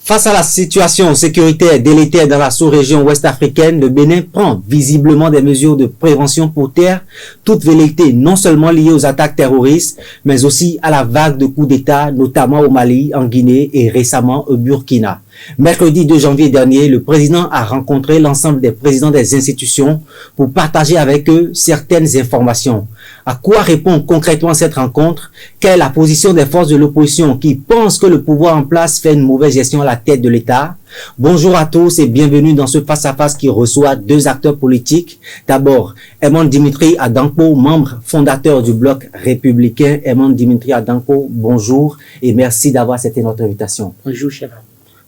Face à la situation sécuritaire délétère dans la sous-région ouest-africaine, le Bénin prend visiblement des mesures de prévention pour taire toute velléité non seulement liée aux attaques terroristes, mais aussi à la vague de coups d'État, notamment au Mali, en Guinée et récemment au Burkina. Mercredi 2 janvier dernier, le président a rencontré l'ensemble des présidents des institutions pour partager avec eux certaines informations. À quoi répond concrètement cette rencontre? Quelle est la position des forces de l'opposition qui pensent que le pouvoir en place fait une mauvaise gestion à la tête de l'État? Bonjour à tous et bienvenue dans ce face-à-face qui reçoit deux acteurs politiques. D'abord, Emmanuel Dimitri Adanko, membre fondateur du Bloc républicain. Emmanuel Dimitri Adanko, bonjour et merci d'avoir accepté notre invitation. Bonjour, chef.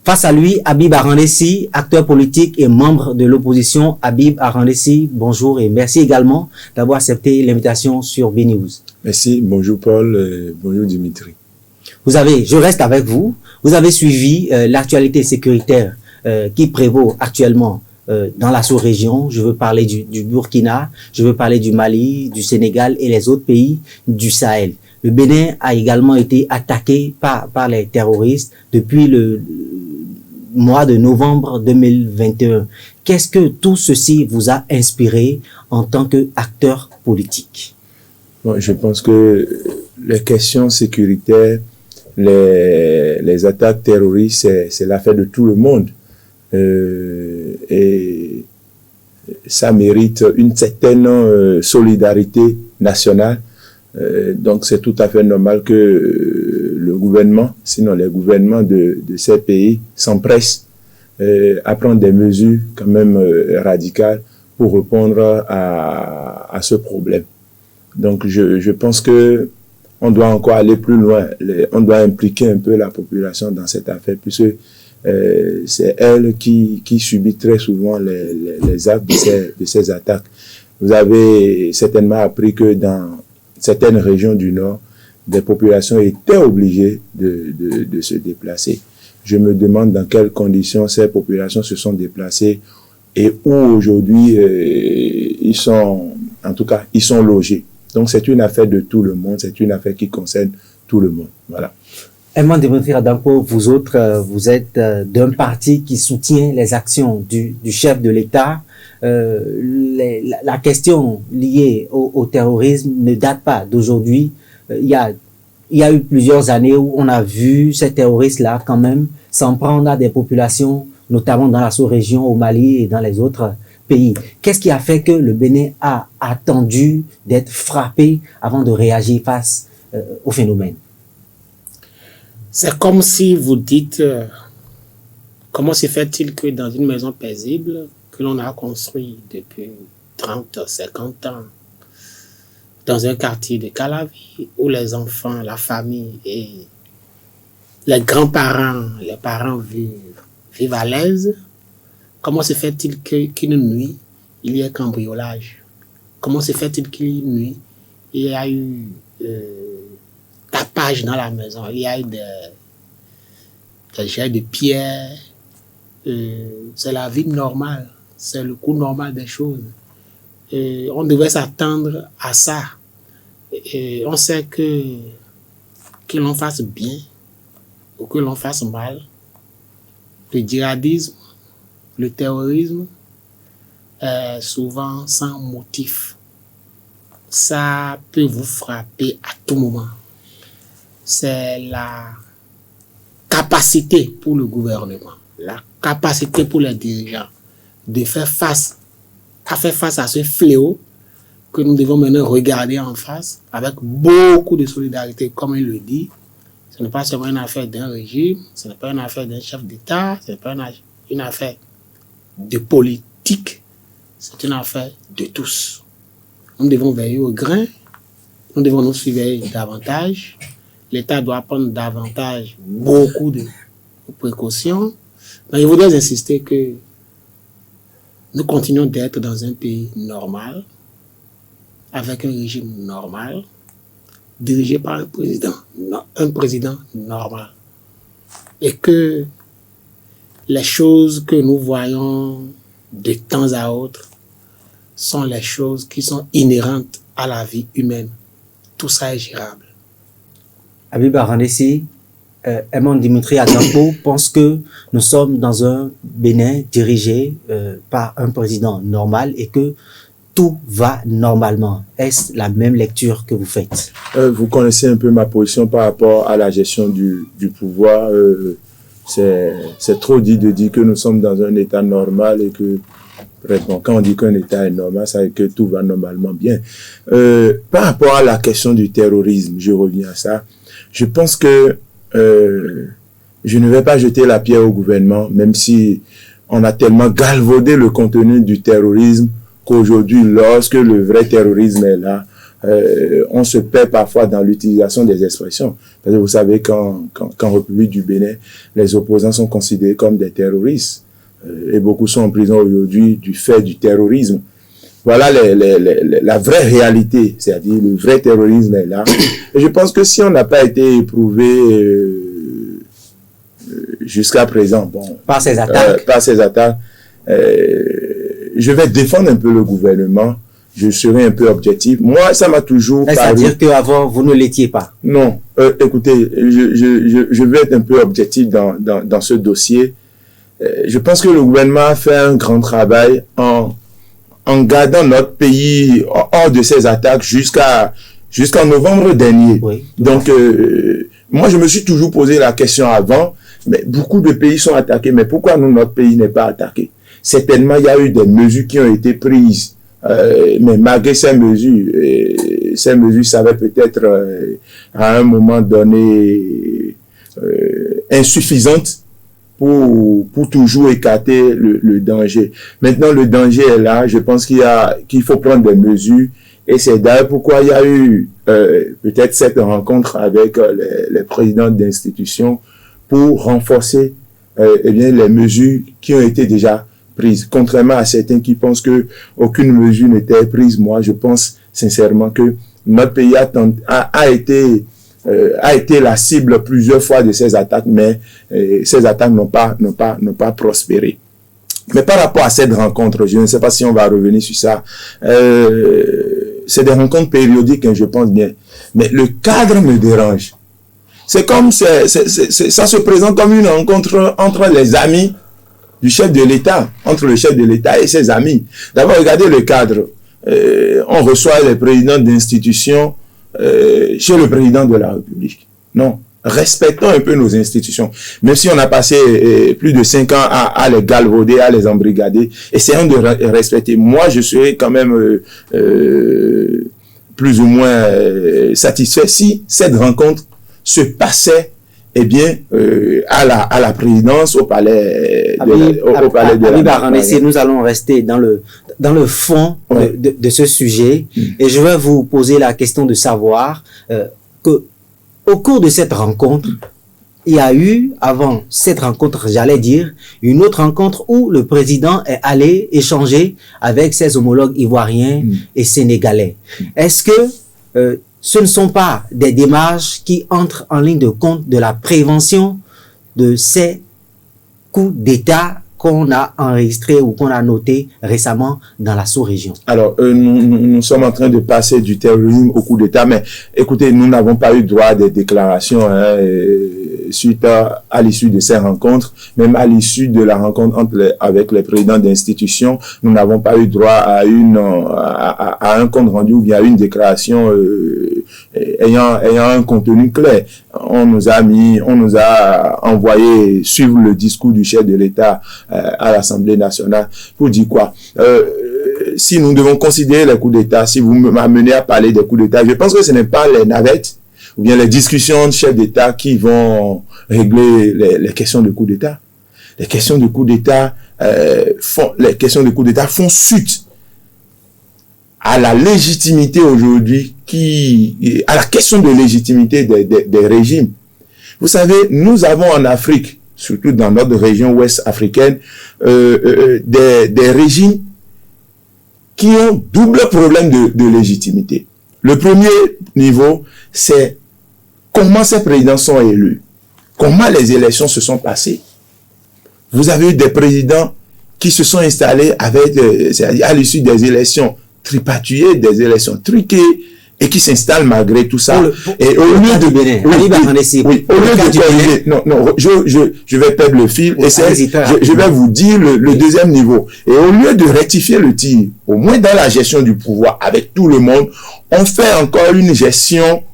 Face à lui, Habib Arandessi, acteur politique et membre de l'opposition. Habib Arandessi, bonjour et merci également d'avoir accepté l'invitation sur BNews. Merci, bonjour Paul, bonjour Dimitri. Je reste avec vous, vous avez suivi l'actualité sécuritaire qui prévaut actuellement dans la sous-région. Je veux parler du Burkina, je veux parler du Mali, du Sénégal et les autres pays du Sahel. Le Bénin a également été attaqué par les terroristes depuis le mois de novembre 2021. Qu'est-ce que tout ceci vous a inspiré en tant qu'acteur politique? Bon, je pense que les questions sécuritaires, les attaques terroristes, c'est l'affaire de tout le monde. Et ça mérite une certaine solidarité nationale. Donc c'est tout à fait normal que le gouvernement, sinon les gouvernements de ces pays s'empressent à prendre des mesures quand même radicales pour répondre à ce problème. Donc je pense que on doit encore aller plus loin, on doit impliquer un peu la population dans cette affaire puisque c'est elle qui subit très souvent les actes de ces attaques. Vous avez certainement appris que dans certaines régions du Nord, des populations étaient obligées de se déplacer. Je me demande dans quelles conditions ces populations se sont déplacées et où aujourd'hui ils sont logés. Donc c'est une affaire de tout le monde, c'est une affaire qui concerne tout le monde. Voilà. Emmanuel Dimitri Adanko, vous autres, vous êtes d'un parti qui soutient les actions du chef de l'État. La question liée au terrorisme ne date pas d'aujourd'hui. Il y a eu plusieurs années où on a vu ces terroristes-là quand même s'en prendre à des populations, notamment dans la sous-région, au Mali et dans les autres pays. Qu'est-ce qui a fait que le Bénin a attendu d'être frappé avant de réagir face au phénomène? C'est comme si vous dites, comment se fait-il que dans une maison paisible que l'on a construit depuis 30, 50 ans, dans un quartier de Calavi, où les enfants, la famille et les grands-parents, les parents vivent à l'aise, comment se fait-il qu'une nuit, il y ait cambriolage? Comment se fait-il qu'une nuit, il y a eu tapage dans la maison, il y a eu des jets de pierre? C'est la vie normale, c'est le cours normal des choses. On devait s'attendre à ça. On sait que l'on fasse bien ou que l'on fasse mal, le djihadisme, le terrorisme, souvent sans motif. Ça peut vous frapper à tout moment. C'est la capacité pour le gouvernement, la capacité pour les dirigeants de faire face à ce fléau que nous devons maintenant regarder en face avec beaucoup de solidarité, comme il le dit. Ce n'est pas seulement une affaire d'un régime, ce n'est pas une affaire d'un chef d'État, ce n'est pas une affaire de politique, c'est une affaire de tous. Nous devons veiller au grain, nous devons nous surveiller davantage. L'État doit prendre davantage, beaucoup de précautions. Mais je voudrais insister que nous continuons d'être dans un pays normal, avec un régime normal, dirigé par un président normal. Et que les choses que nous voyons de temps à autre sont les choses qui sont inhérentes à la vie humaine. Tout ça est gérable. Habib Arandessi, Aimon Dimitri Agambo pense que nous sommes dans un Bénin dirigé par un président normal et que tout va normalement. Est-ce la même lecture que vous faites? Vous connaissez un peu ma position par rapport à la gestion du pouvoir. C'est trop dit de dire que nous sommes dans un état normal et que, bref, bon, quand on dit qu'un état est normal, ça veut dire que tout va normalement bien. Par rapport à la question du terrorisme, je reviens à ça. Je pense que je ne vais pas jeter la pierre au gouvernement, même si on a tellement galvaudé le contenu du terrorisme qu'aujourd'hui, lorsque le vrai terrorisme est là, on se perd parfois dans l'utilisation des expressions. Parce que vous savez qu'en République du Bénin, les opposants sont considérés comme des terroristes. Et beaucoup sont en prison aujourd'hui du fait du terrorisme. Voilà la vraie réalité, c'est-à-dire le vrai terrorisme est là. Et je pense que si on n'a pas été éprouvé jusqu'à présent, bon, par ces attaques, je vais défendre un peu le gouvernement. Je serai un peu objectif. Moi, ça m'a toujours paru... C'est-à-dire qu'avant, vous ne l'étiez pas? Non. Écoutez, je vais être un peu objectif dans ce dossier. Je pense que le gouvernement a fait un grand travail en gardant notre pays hors de ces attaques jusqu'en novembre dernier. Oui. Donc, moi, je me suis toujours posé la question avant, mais beaucoup de pays sont attaqués. Mais pourquoi nous, notre pays n'est pas attaqué? Certainement, il y a eu des mesures qui ont été prises. Mais malgré ces mesures savaient peut-être à un moment donné insuffisantes pour toujours écarter le danger. Maintenant, le danger est là. Je pense qu'il faut prendre des mesures. Et c'est d'ailleurs pourquoi il y a eu peut-être cette rencontre avec les présidents d'institutions pour renforcer les mesures qui ont été déjà prises. Contrairement à certains qui pensent que aucune mesure n'était prise, moi je pense sincèrement que notre pays a été la cible plusieurs fois de ces attaques, mais ces attaques n'ont pas prospéré. Mais par rapport à cette rencontre, je ne sais pas si on va revenir sur ça, c'est des rencontres périodiques, hein, je pense bien. Mais le cadre me dérange. C'est comme, ça se présente comme une rencontre entre les amis du chef de l'État, entre le chef de l'État et ses amis. D'abord, regardez le cadre. On reçoit les présidents d'institutions chez le président de la République. Non. Respectons un peu nos institutions. Même si on a passé plus de 5 ans à les galvauder, à les embrigader, essayons de respecter. Moi, je serais quand même plus ou moins satisfait si cette rencontre se passait à la présidence, au palais de la République. Nous allons rester dans le fond de ce sujet. Et je vais vous poser la question de savoir que au cours de cette rencontre, il y a eu, avant cette rencontre, j'allais dire, une autre rencontre où le président est allé échanger avec ses homologues ivoiriens et sénégalais. Est-ce que ce ne sont pas des démarches qui entrent en ligne de compte de la prévention de ces coups d'État qu'on a enregistrés ou qu'on a notés récemment dans la sous-région? Alors, nous sommes en train de passer du terrorisme au coup d'État, mais écoutez, nous n'avons pas eu droit à des déclarations suite à l'issue de ces rencontres, même à l'issue de la rencontre avec les présidents d'institutions, nous n'avons pas eu droit à un compte rendu ou bien à une déclaration ayant un contenu clair. On nous a envoyé suivre le discours du chef de l'État à l'Assemblée nationale pour dire quoi? Si nous devons considérer les coups d'État, si vous m'amenez à parler des coups d'État, je pense que ce n'est pas les navettes ou bien les discussions de chefs d'État qui vont régler les questions de coups d'État. Les questions de coups d'État font suite à la légitimité aujourd'hui, à la question de légitimité des régimes. Vous savez, nous avons en Afrique, surtout dans notre région ouest africaine, des régimes qui ont double problème de légitimité. Le premier niveau, c'est comment ces présidents sont élus, comment les élections se sont passées. Vous avez eu des présidents qui se sont installés à l'issue des élections tripatouillées, des élections truquées, et qui s'installe malgré tout ça. Et au lieu de Bénin, au lieu de corriger, je vais perdre le fil et je vais vous dire le deuxième niveau. Et au lieu de rectifier le tir, au moins dans la gestion du pouvoir avec tout le monde, on fait encore une gestion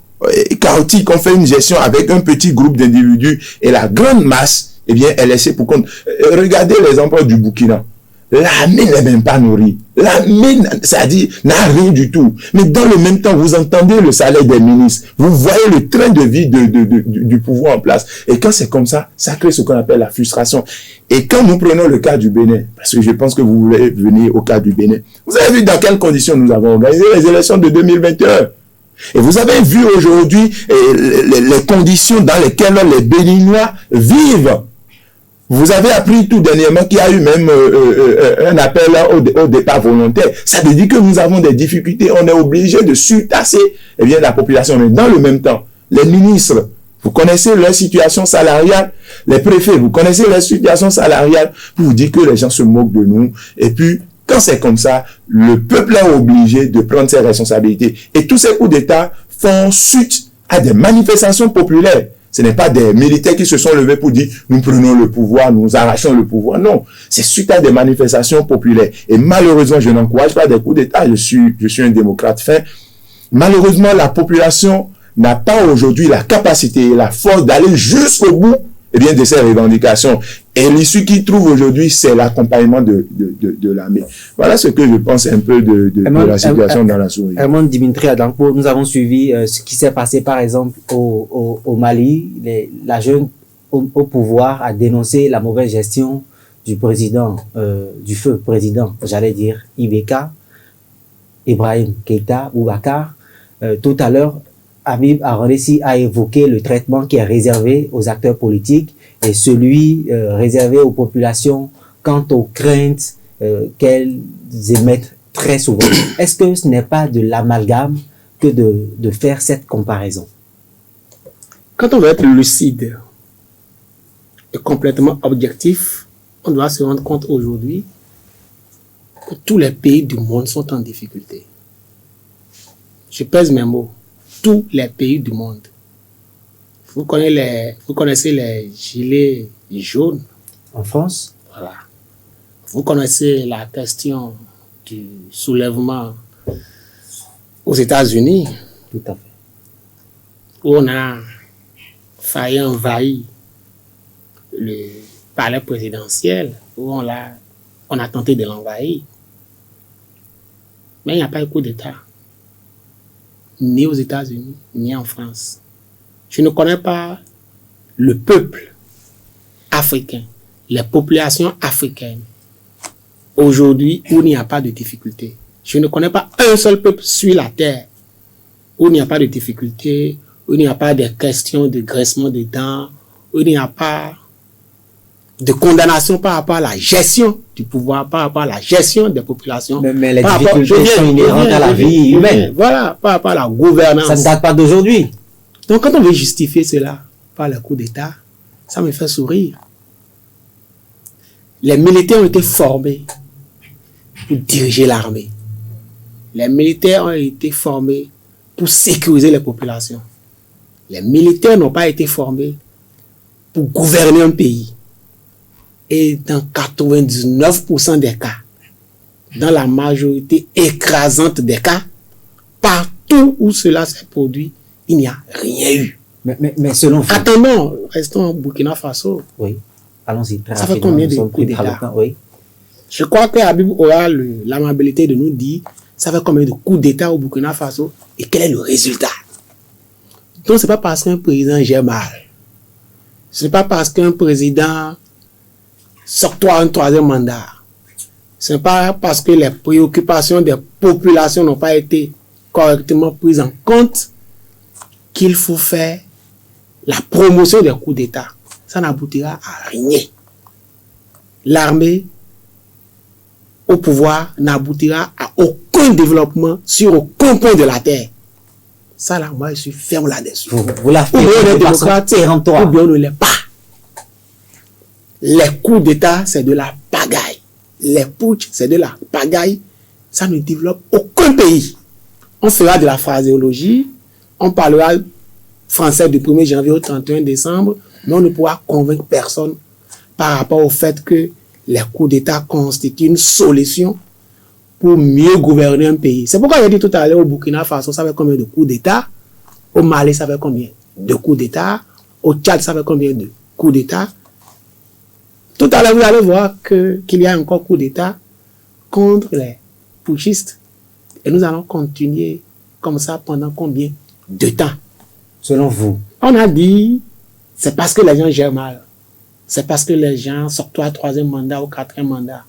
chaotique, on fait une gestion avec un petit groupe d'individus et la grande masse, eh bien, est laissée pour compte. Regardez l'exemple du Burkina. L'armée n'est même pas nourrie. L'armée, c'est-à-dire, n'a rien du tout. Mais dans le même temps, vous entendez le salaire des ministres. Vous voyez le train de vie du pouvoir en place. Et quand c'est comme ça, ça crée ce qu'on appelle la frustration. Et quand nous prenons le cas du Bénin, parce que je pense que vous voulez venir au cas du Bénin, vous avez vu dans quelles conditions nous avons organisé les élections de 2021. Et vous avez vu aujourd'hui les conditions dans lesquelles les Béninois vivent. Vous avez appris tout dernièrement qu'il y a eu même un appel au départ volontaire. Ça veut dire que nous avons des difficultés. On est obligé de surtasser la population. Mais dans le même temps, les ministres, vous connaissez leur situation salariale. Les préfets, vous connaissez leur situation salariale. Pour vous dire que les gens se moquent de nous. Et puis, quand c'est comme ça, le peuple est obligé de prendre ses responsabilités. Et tous ces coups d'État font suite à des manifestations populaires. Ce n'est pas des militaires qui se sont levés pour dire « nous prenons le pouvoir, nous arrachons le pouvoir ». Non, c'est suite à des manifestations populaires. Et malheureusement, je n'encourage pas des coups d'État, je suis un démocrate fin. Malheureusement, la population n'a pas aujourd'hui la capacité et la force d'aller jusqu'au bout de ces revendications. Et l'issue qu'ils trouvent aujourd'hui, c'est l'accompagnement de l'armée. Voilà ce que je pense un peu de la situation dans la sous-région. Herman Dimitri Adanko, nous avons suivi ce qui s'est passé par exemple au Mali. La jeune au pouvoir a dénoncé la mauvaise gestion du président, du feu président, j'allais dire, Ibeka, Ibrahim Keïta, Boubacar. Tout à l'heure, Habib Arondessi a évoqué le traitement qui est réservé aux acteurs politiques et celui réservé aux populations quant aux craintes qu'elles émettent très souvent. Est-ce que ce n'est pas de l'amalgame que de faire cette comparaison? Quand on veut être lucide et complètement objectif, on doit se rendre compte aujourd'hui que tous les pays du monde sont en difficulté. Je pèse mes mots. Tous les pays du monde. Vous connaissez les gilets jaunes. En France? Voilà. Vous connaissez la question du soulèvement aux États-Unis. Tout à fait. Où on a failli envahir le palais présidentiel, où on a tenté de l'envahir. Mais il n'y a pas eu coup d'État. Ni aux États-Unis, ni en France. Je ne connais pas le peuple africain, les populations africaines, aujourd'hui où il n'y a pas de difficulté. Je ne connais pas un seul peuple sur la terre où il n'y a pas de difficulté, où il n'y a pas de questions de graissement de dents, où il n'y a pas de condamnation par rapport à la gestion du pouvoir, par rapport à la gestion des populations. Mais les difficultés sont inhérentes à la vie humaine. Voilà, par rapport à la gouvernance. Ça ne date pas d'aujourd'hui. Donc quand on veut justifier cela par le coup d'État, ça me fait sourire. Les militaires ont été formés pour diriger l'armée. Les militaires ont été formés pour sécuriser les populations. Les militaires n'ont pas été formés pour gouverner un pays. Et dans 99% des cas, dans la majorité écrasante des cas, partout où cela s'est produit, il n'y a rien eu. Mais selon vous... Attendons, restons au Burkina Faso. Oui, allons-y. Ça fait combien de coups d'État? Oui. Je crois que Habib aura l'amabilité de nous dire ça fait combien de coups d'État au Burkina Faso et quel est le résultat. Donc c'est pas parce qu'un président gère mal. C'est pas parce qu'un président s'octroie un troisième mandat. C'est pas parce que les préoccupations des populations n'ont pas été correctement prises en compte qu'il faut faire la promotion des coups d'État. Ça n'aboutira à rien. L'armée au pouvoir n'aboutira à aucun développement sur aucun point de la terre. Ça là, moi je suis ferme là-dessus. Vous l'affirmez de façon péremptoire. Ou bien on ne l'est pas. Les coups d'État, c'est de la pagaille. Les putsch, c'est de la pagaille. Ça ne développe aucun pays. On fera de la phraséologie, on parlera français du 1er janvier au 31 décembre, mais on ne pourra convaincre personne par rapport au fait que les coups d'État constituent une solution pour mieux gouverner un pays. C'est pourquoi j'ai dit tout à l'heure, au Burkina Faso, ça fait combien de coups d'État? Au Mali, ça fait combien de coups d'État? Au Tchad, ça fait combien de coups d'État? Tout à l'heure, vous allez voir qu'il y a encore coup d'État contre les putschistes. Et nous allons continuer comme ça pendant combien de temps? Selon vous? On a dit, c'est parce que les gens gèrent mal. C'est parce que les gens sortent à 3e mandat ou 4e mandat.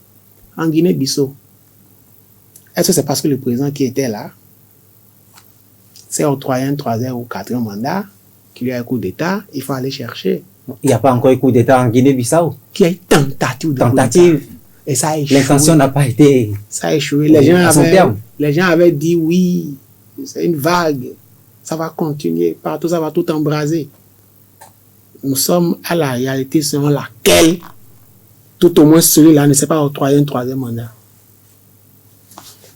En Guinée-Bissau, est-ce que c'est parce que le président qui était là, c'est au 3e ou 4e mandat, qu'il y a un coup d'État, il faut aller chercher. Il n'y a pas encore eu coup d'État en Guinée-Bissau? Qu'il y a une tentative de coup d'État. Et ça a échoué. L'intention n'a pas été... Ça a échoué. Les gens avaient dit oui, c'est une vague. Ça va continuer. Partout, ça va tout embraser. Nous sommes à la réalité selon laquelle, tout au moins celui-là ne sait pas au 3e mandat.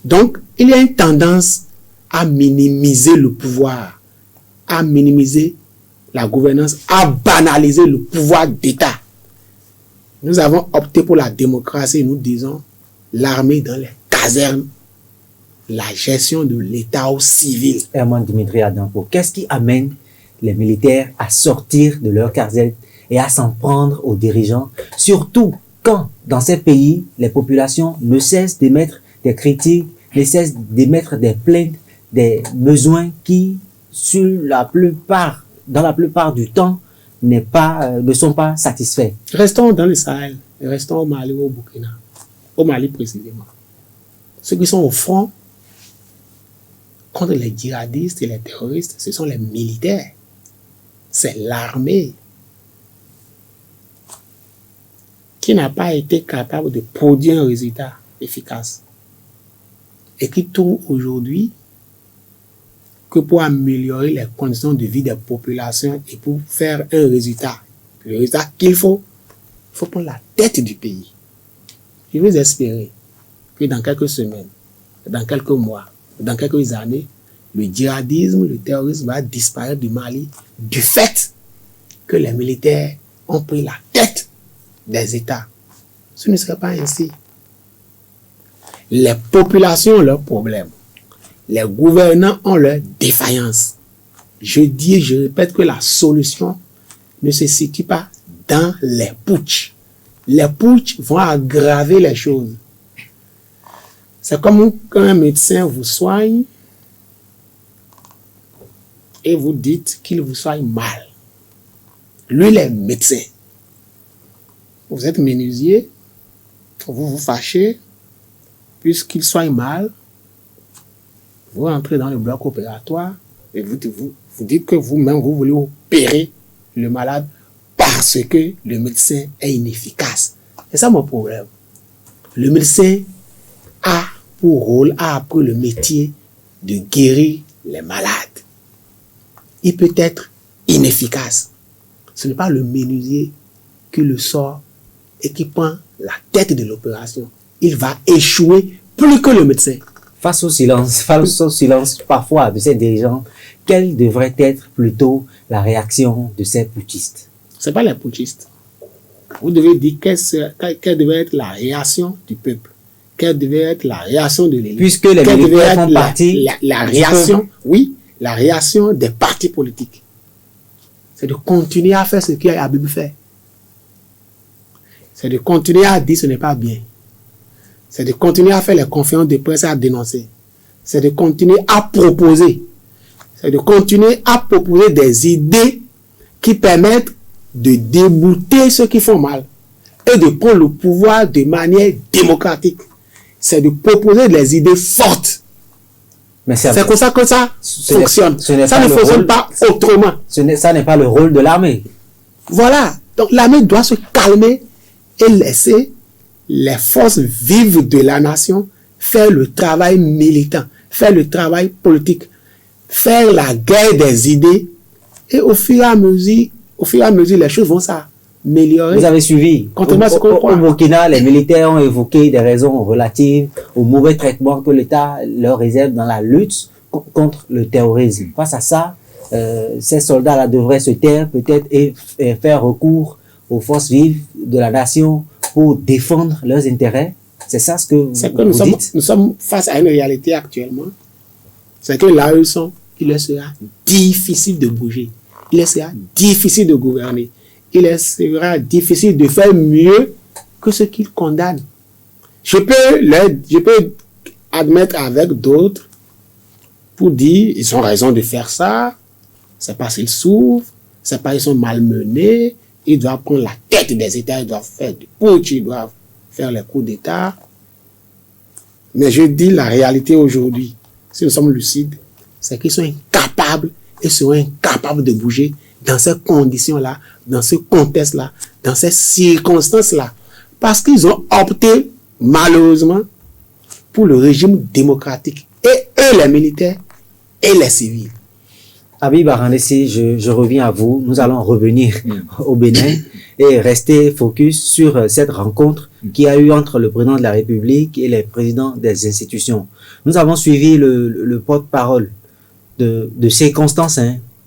Donc, il y a une tendance à minimiser le pouvoir, à minimiser la gouvernance, à banaliser le pouvoir d'État. Nous avons opté pour la démocratie et nous disons l'armée dans les casernes, la gestion de l'État au civil. Herman Dimitri Adampo, qu'est-ce qui amène les militaires à sortir de leur caserne et à s'en prendre aux dirigeants, surtout quand, dans ces pays, les populations ne cessent d'émettre des critiques, ne cessent d'émettre des plaintes, des besoins qui, dans la plupart du temps, ne sont pas satisfaits. Restons dans le Sahel, et restons au Mali ou au Burkina, au Mali précisément. Ceux qui sont au front contre les djihadistes et les terroristes, ce sont les militaires. C'est l'armée qui n'a pas été capable de produire un résultat efficace et qui trouve aujourd'hui que pour améliorer les conditions de vie des populations et pour faire un résultat, le résultat qu'il faut, il faut prendre la tête du pays. Je veux espérer que dans quelques semaines, dans quelques mois, dans quelques années, le djihadisme, le terrorisme va disparaître du Mali du fait que les militaires ont pris la tête des États. Ce ne serait pas ainsi. Les populations ont leurs problèmes. Les gouvernants ont leurs défaillances. Je dis et je répète que la solution ne se situe pas dans les putschs. Les putschs vont aggraver les choses. C'est comme quand un médecin vous soigne et vous dites qu'il vous soigne mal. Lui, il est médecin. Vous êtes menuisier, vous vous fâchez, puisqu'il soigne mal, vous entrez dans le bloc opératoire et vous dites que vous-même, vous voulez opérer le malade parce que le médecin est inefficace. C'est ça mon problème. Le médecin a pour rôle, a appris le métier de guérir les malades. Il peut être inefficace. Ce n'est pas le menuisier qui le sort et qui prend la tête de l'opération. Il va échouer plus que le médecin. Face au silence parfois de ces dirigeants, quelle devrait être plutôt la réaction de ces putschistes? Ce n'est pas les putschistes. Vous devez dire quelle devait être la réaction du peuple. Quelle devait être la réaction de l'élite. Puisque les militaires font partie la réaction, oui, la réaction des partis politiques. C'est de continuer à faire ce qu'Habib fait. C'est de continuer à dire ce n'est pas bien. C'est de continuer à faire les conférences de presse et à dénoncer. C'est de continuer à proposer. C'est de continuer à proposer des idées qui permettent de débouter ceux qui font mal et de prendre le pouvoir de manière démocratique. C'est de proposer des idées fortes. Mais c'est comme ça que ça fonctionne. Ça ne fonctionne pas autrement. Ça n'est pas le rôle de l'armée. Voilà. Donc l'armée doit se calmer et laisser les forces vives de la nation faire le travail militant, faire le travail politique, faire la guerre des idées, et au fur et à mesure, les choses vont s'améliorer. Vous avez suivi. Au Burkina, les militaires ont évoqué des raisons relatives au mauvais traitement que l'État leur réserve dans la lutte contre le terrorisme. Face à ça, ces soldats-là devraient se taire peut-être et faire recours aux forces vives de la nation pour défendre leurs intérêts. C'est ça ce que vous dites? Nous sommes face à une réalité actuellement. C'est que là où ils sont, il leur sera difficile de bouger. Il leur sera difficile de gouverner. Il leur sera difficile de faire mieux que ce qu'ils condamnent. Je peux admettre avec d'autres pour dire ils ont raison de faire ça. C'est parce qu'ils souffrent. C'est parce qu'ils sont malmenés. Ils doivent prendre la tête des États. Ils doivent faire du putsch. Ils doivent faire les coups d'État. Mais je dis la réalité aujourd'hui. Si nous sommes lucides, c'est qu'ils sont incapables et seront incapables de bouger dans ces conditions-là, dans ce contexte-là, dans ces circonstances-là. Parce qu'ils ont opté, malheureusement, pour le régime démocratique. Et eux, les militaires et les civils. Habib Arandessi, je reviens à vous. Nous allons revenir au Bénin et rester focus sur cette rencontre qui a eu entre le président de la République et les présidents des institutions. Nous avons suivi le porte-parole de circonstances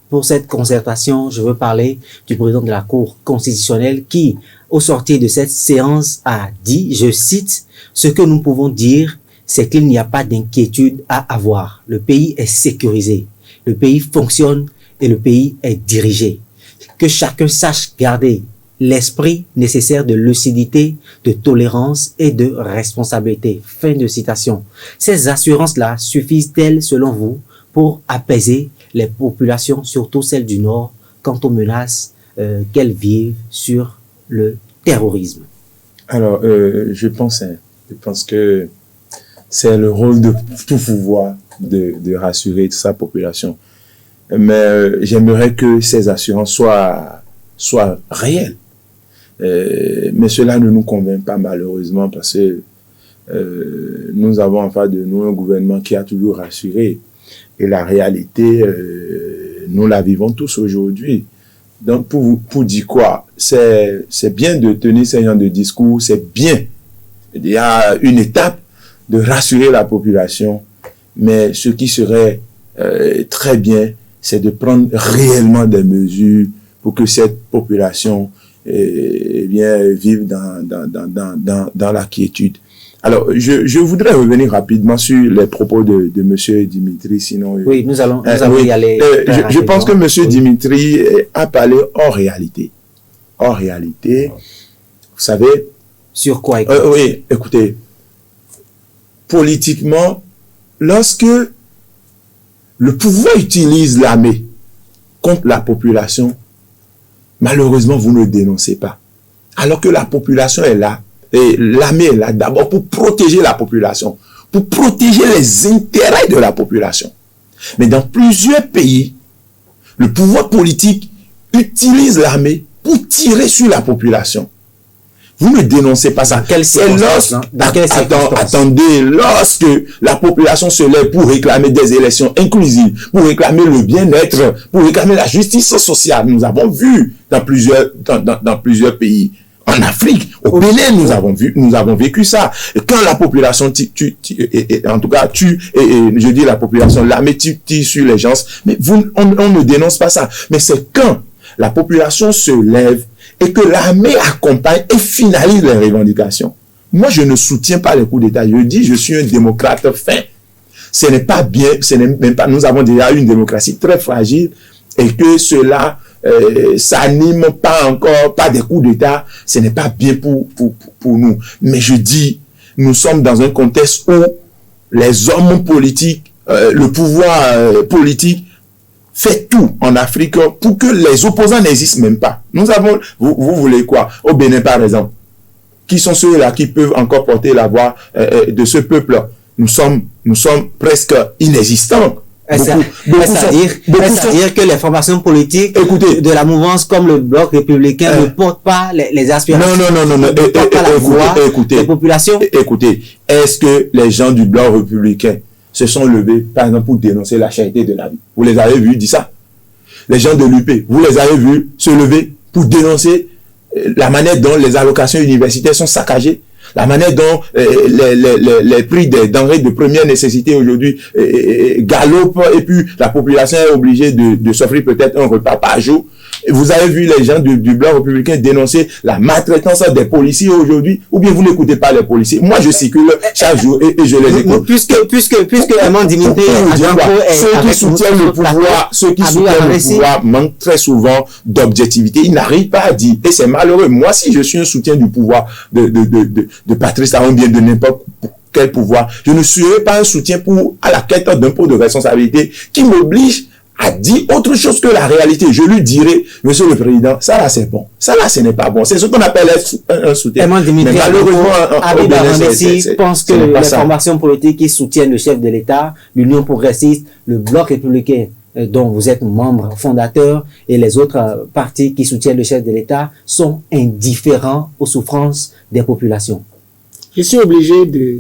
pour cette concertation. Je veux parler du président de la Cour constitutionnelle qui, au sortir de cette séance, a dit, je cite, « Ce que nous pouvons dire, c'est qu'il n'y a pas d'inquiétude à avoir. Le pays est sécurisé. Le pays fonctionne et le pays est dirigé. Que chacun sache garder l'esprit nécessaire de lucidité, de tolérance et de responsabilité. » Fin de citation. Ces assurances-là suffisent-elles, selon vous, pour apaiser les populations, surtout celles du Nord, quant aux menaces qu'elles vivent sur le terrorisme? Alors, je pense que c'est le rôle de tout pouvoir de rassurer sa population. Mais j'aimerais que ces assurances soient réelles. Mais cela ne nous convainc pas malheureusement parce que nous avons en face de nous un gouvernement qui a toujours rassuré. Et la réalité, nous la vivons tous aujourd'hui. Donc, pour dire quoi? C'est bien de tenir ce genre de discours, c'est bien. Il y a une étape de rassurer la population, mais ce qui serait très bien, c'est de prendre réellement des mesures pour que cette population vive dans la quiétude. Alors, je voudrais revenir rapidement sur les propos de monsieur Dimitri, sinon... Oui, nous allons y aller. Je pense que monsieur Dimitri a parlé hors réalité. Hors réalité, vous savez... Sur quoi? Oui, écoutez, politiquement, lorsque le pouvoir utilise l'armée contre la population, malheureusement, vous ne dénoncez pas. Alors que la population est là, et l'armée est là d'abord pour protéger la population, pour protéger les intérêts de la population. Mais dans plusieurs pays, le pouvoir politique utilise l'armée pour tirer sur la population. Vous ne dénoncez pas ça. Attendez, lorsque la population se lève pour réclamer des élections inclusives, pour réclamer le bien-être, pour réclamer la justice sociale, nous avons vu dans plusieurs pays. En Afrique, au Bénin, nous avons vécu ça. Et quand la population la population, l'armée tire sur les gens, mais on ne dénonce pas ça. Mais c'est quand la population se lève et que l'armée accompagne et finalise les revendications. Moi, je ne soutiens pas les coups d'État. Je dis, je suis un démocrate fin. Ce n'est pas bien, nous avons déjà une démocratie très fragile et que cela s'anime pas encore par des coups d'État, ce n'est pas bien pour nous. Mais je dis, nous sommes dans un contexte où les hommes politiques, le pouvoir politique fait tout en Afrique pour que les opposants n'existent même pas. Nous avons, vous voulez quoi? Au Bénin, par exemple, qui sont ceux-là qui peuvent encore porter la voix de ce peuple? Nous sommes presque inexistants. C'est-à-dire que les formations politiques de la mouvance comme le Bloc républicain ne portent pas les aspirations. Non. Ne portent pas la voix des populations. Écoutez, est-ce que les gens du Bloc républicain se sont levés, par exemple, pour dénoncer la cherté de la vie? Vous les avez vus dire ça? Les gens de l'UP, vous les avez vus se lever pour dénoncer la manière dont les allocations universitaires sont saccagées? la manière dont les prix des denrées de première nécessité aujourd'hui galopent, et puis la population est obligée de s'offrir peut-être un repas par jour. Vous avez vu les gens du Bloc républicain dénoncer la maltraitance des policiers aujourd'hui, ou bien vous n'écoutez pas les policiers. Moi, je circule chaque jour et je les écoute. Puisque Armand Dimitri, ceux qui soutiennent le pouvoir manquent très souvent d'objectivité. Ils n'arrivent pas à dire, et c'est malheureux. Moi, si je suis un soutien du pouvoir de Patrice Talon, bien de n'importe quel pouvoir, je ne serai pas un soutien à la quête d'un pot de responsabilité qui m'oblige a dit autre chose que la réalité. Je lui dirai, monsieur le président, ça là c'est bon, ça là ce n'est pas bon. C'est ce qu'on appelle un soutien. Mais malheureusement, Habib Arandessi pense que les formations politiques qui soutiennent le chef de l'État, l'Union progressiste, le Bloc républicain dont vous êtes membre fondateur, et les autres partis qui soutiennent le chef de l'État sont indifférents aux souffrances des populations. Je suis obligé de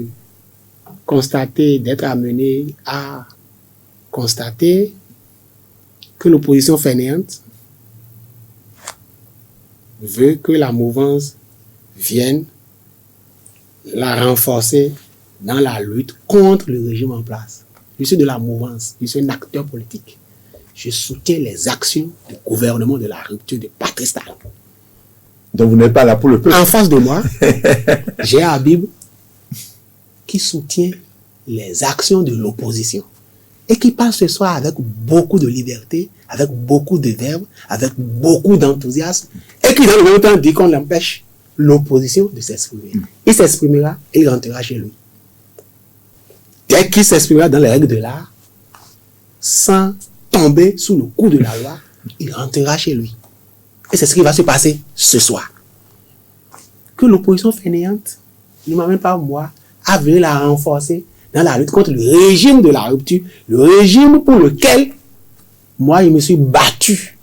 constater, d'être amené à constater que l'opposition fainéante veut que la mouvance vienne la renforcer dans la lutte contre le régime en place. Je suis de la mouvance, je suis un acteur politique. Je soutiens les actions du gouvernement de la rupture de Patrice Talon. Donc vous n'êtes pas là pour le peuple. En face de moi, j'ai Habib qui soutient les actions de l'opposition et qui parle ce soir avec beaucoup de liberté, avec beaucoup de verve, avec beaucoup d'enthousiasme, et qui dans le même temps dit qu'on empêche l'opposition de s'exprimer. Il s'exprimera et il rentrera chez lui. Dès qu'il s'exprimera dans les règles de l'art, sans tomber sous le coup de la loi, il rentrera chez lui. Et c'est ce qui va se passer ce soir. Que l'opposition fainéante ne m'amène pas moi à venir la renforcer dans la lutte contre le régime de la rupture, le régime pour lequel moi je me suis battu,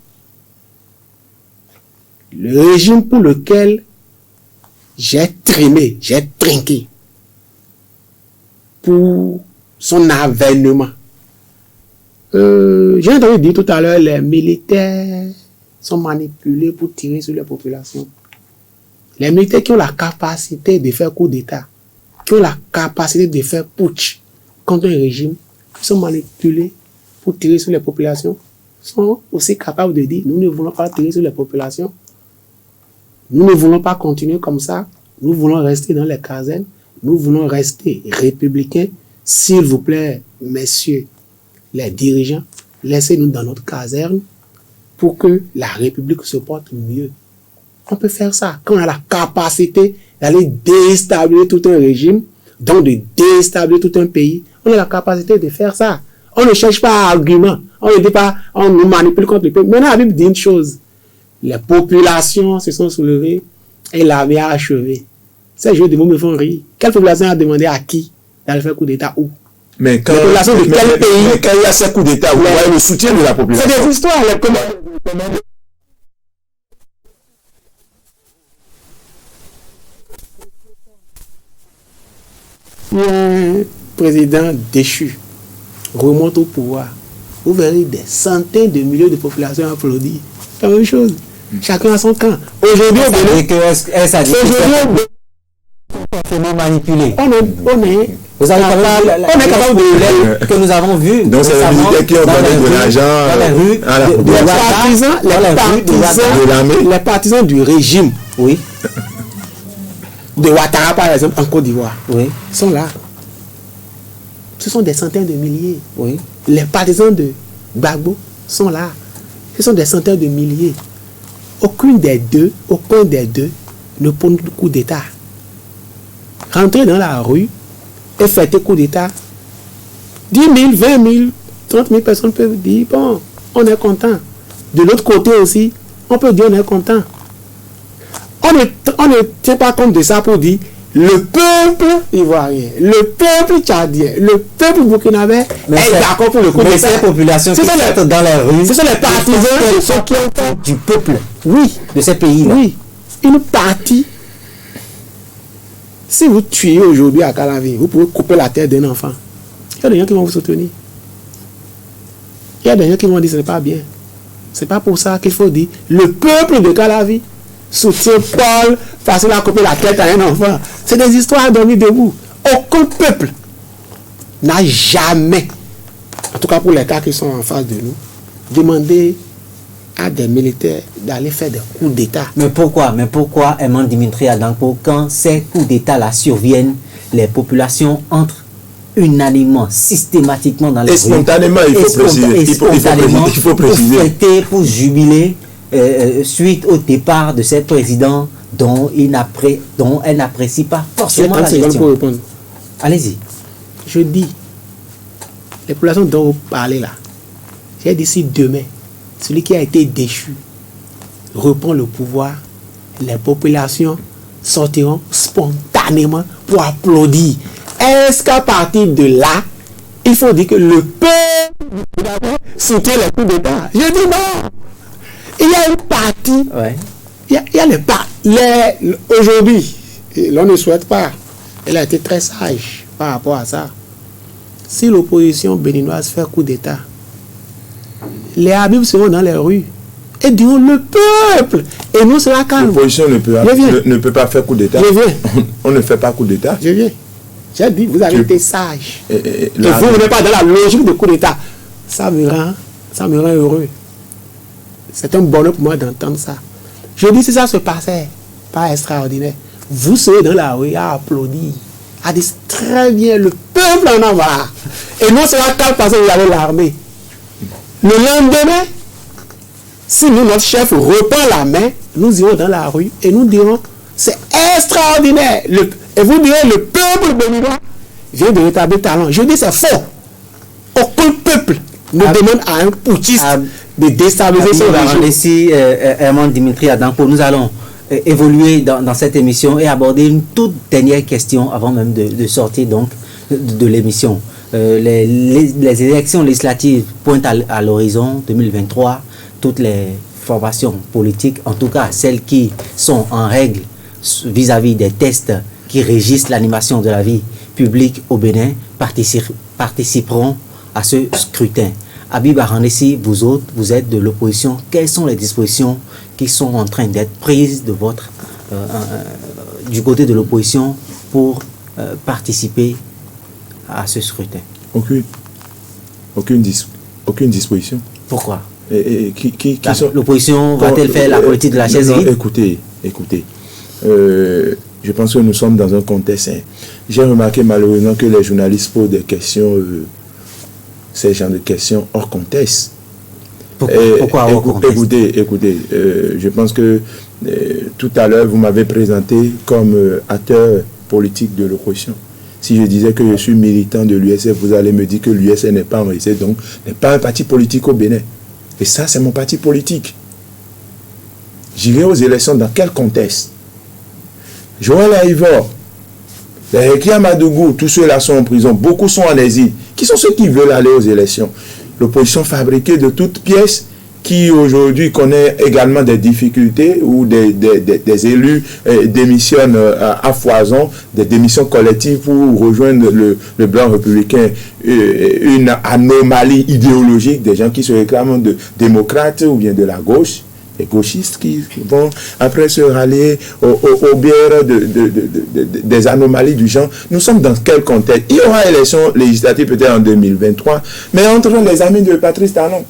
le régime pour lequel j'ai trimé, j'ai trinqué pour son avènement. J'ai entendu dire tout à l'heure, les militaires sont manipulés pour tirer sur les populations. Les militaires qui ont la capacité de faire coup d'État, qui ont la capacité de faire putsch contre un régime, qui sont manipulés pour tirer sur les populations, sont aussi capables de dire, nous ne voulons pas tirer sur les populations, nous ne voulons pas continuer comme ça, nous voulons rester dans les casernes, nous voulons rester républicains, s'il vous plaît, messieurs les dirigeants, laissez-nous dans notre caserne pour que la République se porte mieux. On peut faire ça quand on a la capacité d'aller déstabiliser tout un régime, donc de déstabiliser tout un pays. On a la capacité de faire ça. On ne cherche pas argument. On ne dit pas, on nous manipule contre le peuple. Maintenant, la Bible dit une chose. Les populations se sont soulevées et l'armée a achevé. Ces jeux de mots me font rire. Quelle population a demandé à qui d'aller faire coup d'État où? Mais quand il y a ces coups d'État, vous voyez le soutien de la population. C'est des histoires. Un président déchu remonte au pouvoir. Vous verrez des centaines de milliers de populations applaudir. C'est la même chose. Chacun a son camp. Aujourd'hui, forcément manipulé. On est capable de que nous avons vu. Donc c'est les militaires qui ont donné de l'argent à les partisans du régime. Oui. De Ouattara par exemple en Côte d'Ivoire. Oui. Sont là. Ce sont des centaines de milliers. Oui. Les partisans de Gbagbo sont là. Ce sont des centaines de milliers. Aucun des deux ne pose le coup d'État. Rentrer dans la rue et fêter coup d'État. 10 000, 20 000, 30 000 personnes peuvent dire, bon, on est content. De l'autre côté aussi, on peut dire on est content. On ne tient pas compte de ça pour dire le peuple ivoirien, le peuple tchadien, le peuple burkinabé est d'accord pour le coup d'État. Ces populations qui sont dans les rues, ce sont les partisans du peuple, oui, de ces pays-là. Oui, une partie. Si vous tuez aujourd'hui à Calavi, vous pouvez couper la tête d'un enfant. Il y a des gens qui vont vous soutenir. Il y a des gens qui vont dire ce n'est pas bien. C'est pas pour ça qu'il faut dire le peuple de Calavi soutient Paul facile à couper la tête à un enfant. C'est des histoires à dormir debout. Aucun peuple n'a jamais, en tout cas pour les cas qui sont en face de nous, demandé à des militaires d'aller faire des coups d'État. Mais pourquoi Emman Dimitri Adanko, quand ces coups d'État-là surviennent, les populations entrent unanimement, systématiquement dans les rues. Et spontanément, il faut préciser. Pour fêter, pour jubiler, suite au départ de ces présidents dont elle n'apprécie pas forcément la gestion. Pour répondre. Allez-y. Je dis, les populations dont vous parlez là, j'ai dit si demain, celui qui a été déchu reprend le pouvoir, les populations sortiront spontanément pour applaudir. Est-ce qu'à partir de là, il faut dire que le peuple soutient les coups d'État? Je dis non. Il y a une partie. Ouais. Il y a les parties. Aujourd'hui, l'on ne souhaite pas. Elle a été très sage par rapport à ça. Si l'opposition béninoise fait coup d'État, les Habibs seront dans les rues et diront le peuple. Et nous, sera calme. L'opposition ne peut pas faire coup d'État. Je viens. On ne fait pas coup d'État. Je viens. J'ai dit, vous avez été sage. Et vous n'êtes pas dans la logique de coup d'État. Ça me rend heureux. C'est un bonheur pour moi d'entendre ça. Je dis, si ça se passait, pas extraordinaire, vous serez dans la rue à applaudir, à dire très bien, le peuple en a marre. Et nous, sera calme parce que vous avez l'armée. Le lendemain, si nous, notre chef reprend la main, nous irons dans la rue et nous dirons, c'est extraordinaire. Et vous direz, le peuple béninois vient de rétablir talent. Je dis, c'est faux. Aucun peuple ne demande à un putschiste de déstabiliser son régime. Ici, Emman Dimitri Adanko, nous allons évoluer dans cette émission et aborder une toute dernière question avant même de sortir donc de l'émission. Les élections législatives pointent à l'horizon 2023. Toutes les formations politiques, en tout cas celles qui sont en règle vis-à-vis des tests qui régissent l'animation de la vie publique au Bénin, participeront à ce scrutin. Habib Aranesi, vous autres, vous êtes de l'opposition. Quelles sont les dispositions qui sont en train d'être prises de du côté de l'opposition pour participer à ce scrutin? Aucune disposition. Pourquoi? L'opposition va-t-elle faire la politique de la chaise vide? Écoutez. Je pense que nous sommes dans un contexte. J'ai remarqué malheureusement que les journalistes posent des questions, ces genres de questions hors contexte. Pourquoi hors contexte? Écoutez, je pense que tout à l'heure, vous m'avez présenté comme acteur politique de l'opposition. Si je disais que je suis militant de l'USF, vous allez me dire que l'USF n'est pas enregistré, donc n'est pas un parti politique au Bénin. Et ça, c'est mon parti politique. J'irai aux élections dans quel contexte? Joël Aïvor, les Rekia Madougou, tous ceux-là sont en prison, beaucoup sont en exil. Qui sont ceux qui veulent aller aux élections? L'opposition fabriquée de toutes pièces, qui aujourd'hui connaît également des difficultés, où des élus démissionnent à foison, des démissions collectives pour rejoindre le blanc républicain, une anomalie idéologique, des gens qui se réclament de démocrates ou bien de la gauche, des gauchistes qui vont après se rallier aux bières des anomalies du genre. Nous sommes dans quel contexte? Il y aura élection législative peut-être en 2023, mais entre les amis de Patrice Talon,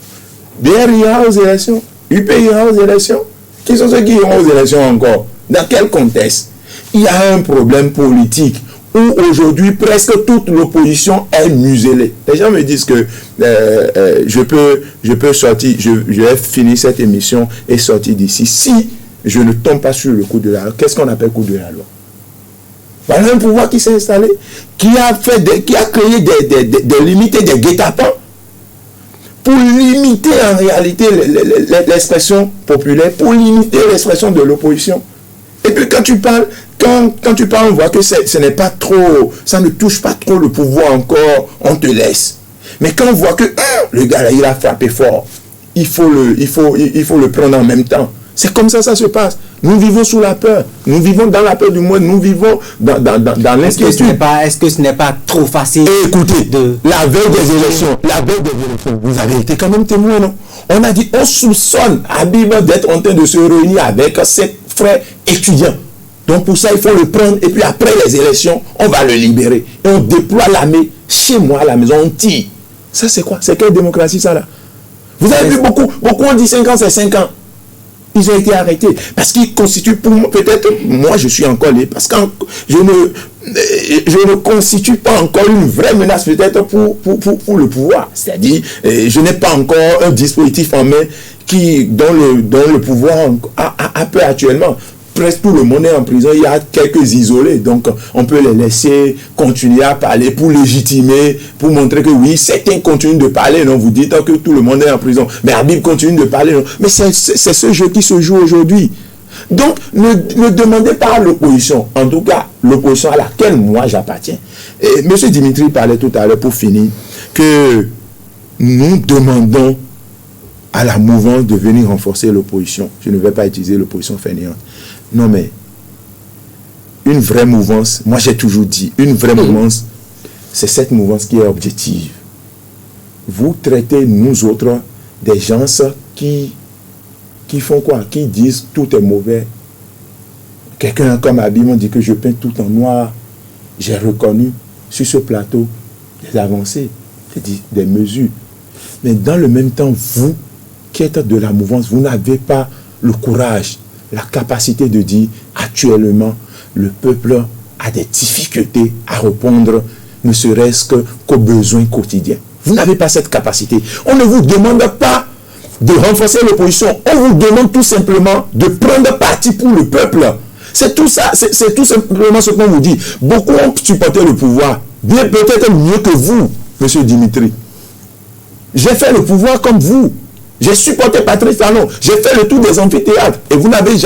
BR ira aux élections, UP ira aux élections. Qui sont ceux qui iront aux élections encore? Dans quel contexte? Il y a un problème politique où aujourd'hui presque toute l'opposition est muselée. Les gens me disent que je peux sortir, je vais finir cette émission et sortir d'ici. Si je ne tombe pas sur le coup de la loi, qu'est-ce qu'on appelle coup de la loi? Voilà un pouvoir qui s'est installé, qui a créé des limites et des guet-apens pour limiter en réalité l'expression populaire, pour limiter l'expression de l'opposition. Et puis quand tu parles, on voit que ce n'est pas trop, ça ne touche pas trop le pouvoir encore, on te laisse. Mais quand on voit que le gars là, il a frappé fort, il faut le prendre en même temps. C'est comme ça se passe. Nous vivons sous la peur. Nous vivons dans la peur du monde. Nous vivons dans l'inquiétude. Est-ce que ce n'est pas trop facile? Écoutez, la veille des élections, vous avez été quand même témoin, non? On a dit, on soupçonne Habib d'être en train de se réunir avec ses frères étudiants. Donc pour ça, il faut le prendre et puis après les élections, on va le libérer. Et on déploie l'armée chez moi à la maison, on tire. Ça c'est quoi? C'est quelle démocratie ça là? Vous avez vu beaucoup ont dit 5 ans, c'est 5 ans. Ils ont été arrêtés parce qu'ils constituent pour moi, peut-être, moi je suis encore lié, parce que je ne constitue pas encore une vraie menace peut-être pour le pouvoir. C'est-à-dire, je n'ai pas encore un dispositif en main dont le pouvoir a peur actuellement. Presque tout le monde est en prison, il y a quelques isolés, donc on peut les laisser continuer à parler pour légitimer, pour montrer que oui, certains continuent de parler, non, vous dites que tout le monde est en prison, mais Habib continue de parler, non, mais c'est ce jeu qui se joue aujourd'hui. Donc, ne demandez pas à l'opposition, en tout cas l'opposition à laquelle moi j'appartiens. Et M. Dimitri parlait tout à l'heure, pour finir, que nous demandons à la mouvance de venir renforcer l'opposition. Je ne vais pas utiliser l'opposition fainéante. Non, mais une vraie mouvance, moi j'ai toujours dit, une vraie mouvance, c'est cette mouvance qui est objective. Vous traitez, nous autres, des gens qui font quoi? Qui disent tout est mauvais. Quelqu'un comme Habib m'a dit que je peins tout en noir. J'ai reconnu sur ce plateau des avancées, des mesures. Mais dans le même temps, vous qui êtes de la mouvance, vous n'avez pas le courage, la capacité de dire actuellement le peuple a des difficultés à répondre, ne serait-ce qu'aux besoins quotidiens. Vous n'avez pas cette capacité. On ne vous demande pas de renforcer l'opposition, on vous demande tout simplement de prendre parti pour le peuple. C'est tout ça, c'est tout simplement ce qu'on vous dit. Beaucoup ont supporté le pouvoir, bien peut-être mieux que vous, M. Dimitri. J'ai fait le pouvoir comme vous. J'ai supporté Patrice Talon. J'ai fait le tour des amphithéâtres. Et vous n'avez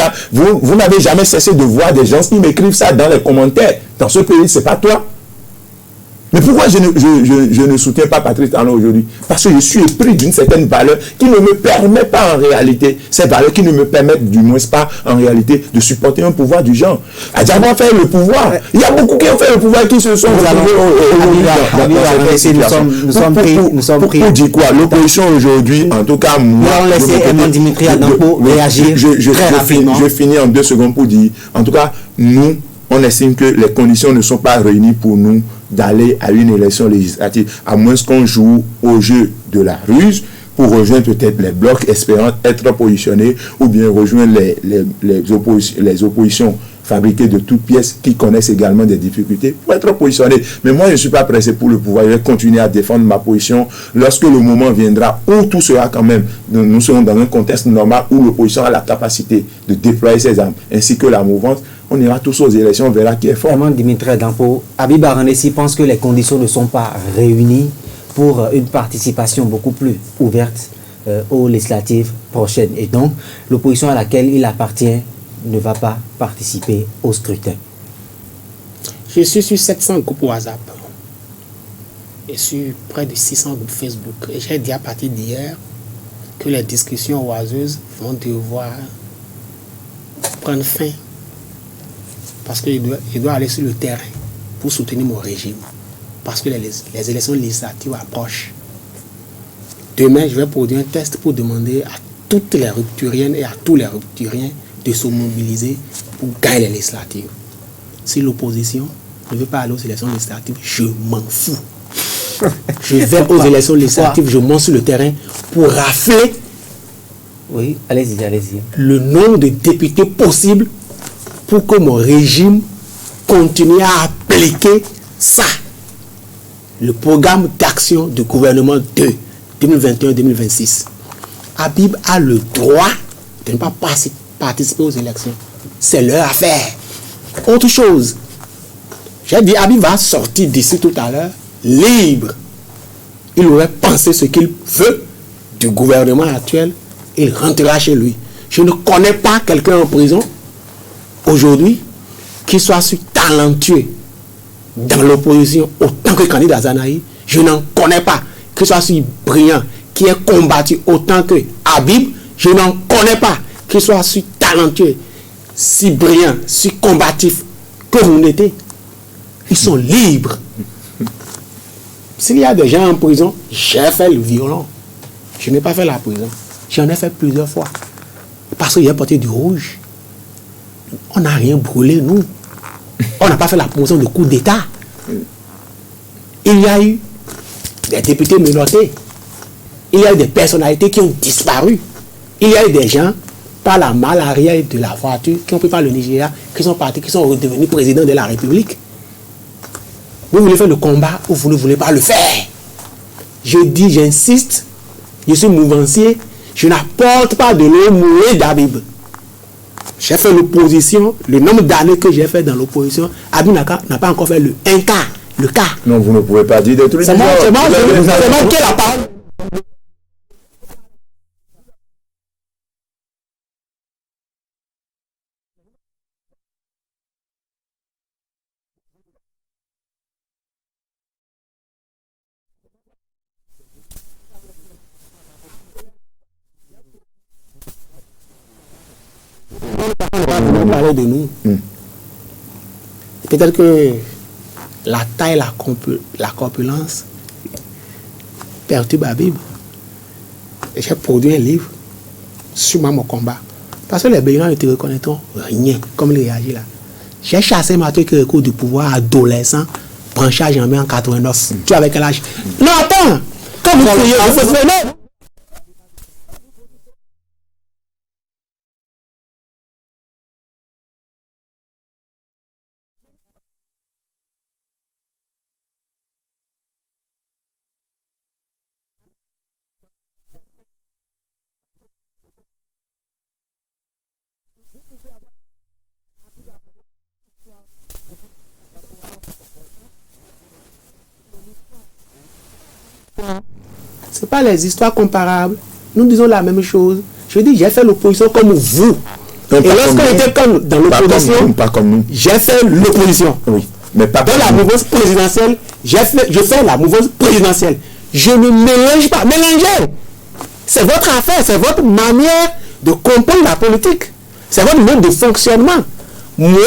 jamais cessé de voir des gens qui m'écrivent ça dans les commentaires. Dans ce pays, c'est pas toi. Mais pourquoi je ne soutiens pas Patrice Talon aujourd'hui? Parce que je suis épris d'une certaine valeur qui ne me permet pas en réalité, ces valeurs qui ne me permettent du moins pas en réalité de supporter un pouvoir du genre. Adjama fait le pouvoir. Il y a beaucoup qui ont fait le pouvoir qui se sont nous sommes pris. Pour dire quoi? L'opposition aujourd'hui, en tout cas, moi, je finis en 2 secondes pour dire, en tout cas, nous, on estime que les conditions ne sont pas réunies pour nous d'aller à une élection législative, à moins qu'on joue au jeu de la ruse pour rejoindre peut-être les blocs espérant être positionnés ou bien rejoindre les oppositions fabriquées de toutes pièces qui connaissent également des difficultés pour être positionnés. Mais moi, je ne suis pas pressé pour le pouvoir. Je vais continuer à défendre ma position lorsque le moment viendra où tout sera quand même. Nous serons dans un contexte normal où l'opposition a la capacité de déployer ses armes, ainsi que la mouvance. On ira tous aux élections, on verra qui est fort. Dimitri Dampo, Habib Aranessi pense que les conditions ne sont pas réunies pour une participation beaucoup plus ouverte aux législatives prochaines. Et donc, l'opposition à laquelle il appartient ne va pas participer au scrutin. Je suis sur 700 groupes WhatsApp et sur près de 600 groupes Facebook. Et j'ai dit à partir d'hier que les discussions oiseuses vont devoir prendre fin. Parce que je dois aller sur le terrain pour soutenir mon régime. Parce que les élections législatives approchent. Demain, je vais produire un test pour demander à toutes les rupturiennes et à tous les rupturiens de se mobiliser pour gagner les législatives. Si l'opposition ne veut pas aller aux élections législatives, je m'en fous. Je vais aux élections législatives, je monte sur le terrain pour rafler allez-y. Le nombre de députés possible pour que mon régime continue à appliquer ça. Le programme d'action du gouvernement de 2021-2026. Habib a le droit de ne pas participer aux élections. C'est leur affaire. Autre chose, j'ai dit Habib va sortir d'ici tout à l'heure libre. Il aurait pensé ce qu'il veut du gouvernement actuel. Il rentrera chez lui. Je ne connais pas quelqu'un en prison aujourd'hui qui soit si talentueux dans l'opposition autant que candidat Zanaï. Je n'en connais pas qui soit si brillant, qui ait combattu autant que Habib. Je n'en connais pas qui soit si talentueux, si brillant, si combatif que vous n'étiez. Ils sont libres. S'il y a des gens en prison, j'ai fait le violon. Je n'ai pas fait la prison. J'en ai fait plusieurs fois. Parce que j'ai porté du rouge. On n'a rien brûlé, nous. On n'a pas fait la promotion de coup d'État. Il y a eu des députés menottés. Il y a eu des personnalités qui ont disparu. Il y a eu des gens, par la malaria de la voiture, qui ont pris par le Nigeria, qui sont partis, qui sont redevenus présidents de la République. Vous voulez faire le combat ou vous ne voulez pas le faire? Je dis, j'insiste, je suis mouvancier, je n'apporte pas de l'eau mouillée d'Habib. J'ai fait l'opposition, le nombre d'années que j'ai fait dans l'opposition, Habib n'a pas encore fait le quart. Non, vous ne pouvez pas dire des trucs. C'est moi qui ai la parole. On va parler de nous. Peut-être que la taille, la corpulence perturbe Habib. Et j'ai produit un livre sur mon combat. Parce que les Bénins ne te reconnaîtront rien comme il réagit là. J'ai chassé ma truc recours du pouvoir adolescent, branchage en mai en 89. Tu as avec quel âge? Non, attends! Quand vous criez, il faut freiner! C'est pas les histoires comparables. Nous disons la même chose. Je dis, j'ai fait l'opposition comme vous. Et lorsqu'on était comme dans l'opposition, pas comme nous. J'ai fait l'opposition. Oui, mais pas dans la mouvance présidentielle, je fais la mouvance présidentielle. Je ne mélange pas. Mélangez. C'est votre affaire, c'est votre manière de comprendre la politique. C'est votre mode de fonctionnement. Moi,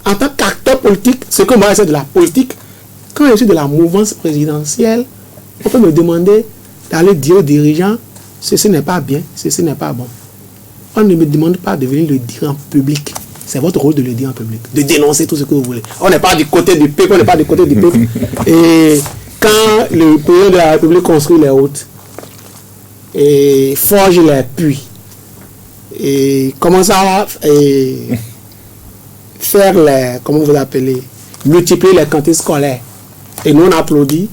en tant qu'acteur politique, ce que moi, c'est de la politique. Quand je suis de la mouvance présidentielle, on peut me demander d'aller dire aux dirigeants, ceci n'est pas bien, ceci n'est pas bon. On ne me demande pas de venir le dire en public. C'est votre rôle de le dire en public, de dénoncer tout ce que vous voulez. On n'est pas du côté du peuple, on n'est pas du côté du peuple. Et quand le président de la République construit les routes, et forge les puits, et commence à faire les, comment vous appelez, multiplier les cantines scolaires, et nous on applaudit,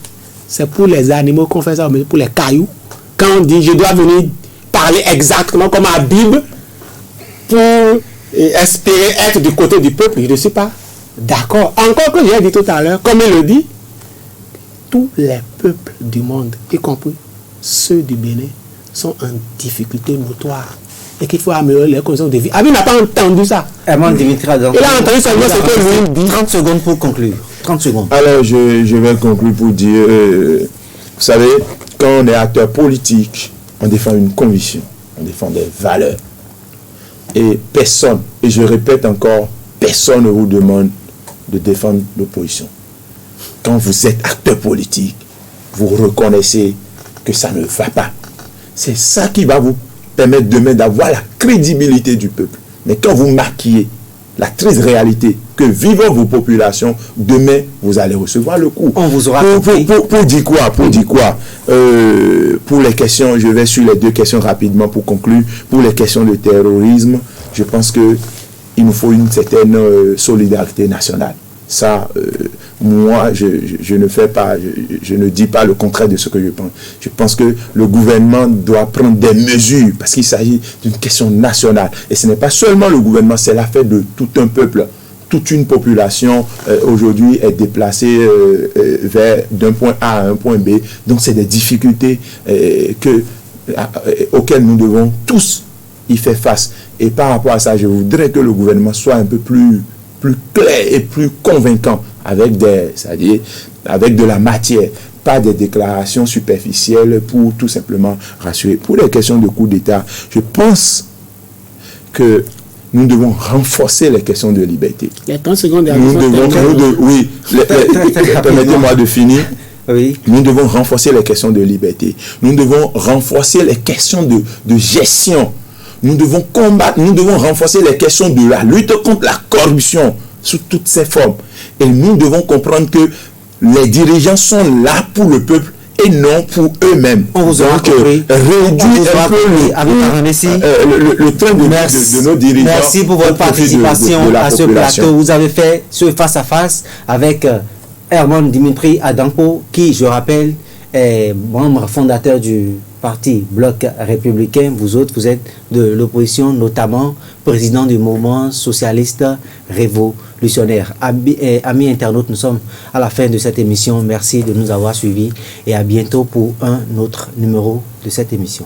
c'est pour les animaux qu'on fait ça, mais pour les cailloux. Quand on dit je dois venir parler exactement comme Habib pour espérer être du côté du peuple, je ne suis pas d'accord. Encore que j'ai dit tout à l'heure, comme il le dit, tous les peuples du monde, y compris ceux du Bénin, sont en difficulté notoire et qu'il faut améliorer les conditions de vie. Habib n'a pas entendu ça. Il a entendu seulement ce que lui dit. 30 secondes pour conclure. 30 secondes. Alors, je vais conclure pour dire, vous savez, quand on est acteur politique, on défend une conviction, on défend des valeurs. Et personne, et je répète encore, personne ne vous demande de défendre l'opposition. Quand vous êtes acteur politique, vous reconnaissez que ça ne va pas. C'est ça qui va vous permettre demain d'avoir la crédibilité du peuple. Mais quand vous maquillez la triste réalité que vivent vos populations, demain, vous allez recevoir le coup. On vous aura pour dire quoi? Pour les questions, je vais sur les deux questions rapidement pour conclure. Pour les questions de terrorisme, je pense qu'il nous faut une certaine solidarité nationale. Ça, moi, je ne fais pas, je ne dis pas le contraire de ce que je pense. Je pense que le gouvernement doit prendre des mesures parce qu'il s'agit d'une question nationale. Et ce n'est pas seulement le gouvernement, c'est l'affaire de tout un peuple. Toute une population aujourd'hui est déplacée d'un point A à un point B. Donc, c'est des difficultés auxquelles nous devons tous y faire face. Et par rapport à ça, je voudrais que le gouvernement soit un peu plus clair et plus convaincant avec avec de la matière, pas des déclarations superficielles pour tout simplement rassurer. Pour les questions de coup d'État, je pense que nous devons renforcer les questions de liberté. Les 30 secondes oui, permettez-moi de finir. Oui. Nous devons renforcer les questions de liberté. Nous devons renforcer les questions de gestion. Nous devons combattre, nous devons renforcer les questions de la lutte contre la corruption sous toutes ses formes. Et nous devons comprendre que les dirigeants sont là pour le peuple et non pour eux-mêmes. On vous aura compris. Réduire un peu le train de nos dirigeants. Merci pour votre participation à ce plateau. Vous avez fait ce face-à-face avec Herman Dimitri Adanko, qui, je rappelle, est membre fondateur du parti Bloc républicain. Vous autres, vous êtes de l'opposition, notamment président du mouvement socialiste révolutionnaire. Amis internautes, nous sommes à la fin de cette émission. Merci de nous avoir suivis et à bientôt pour un autre numéro de cette émission.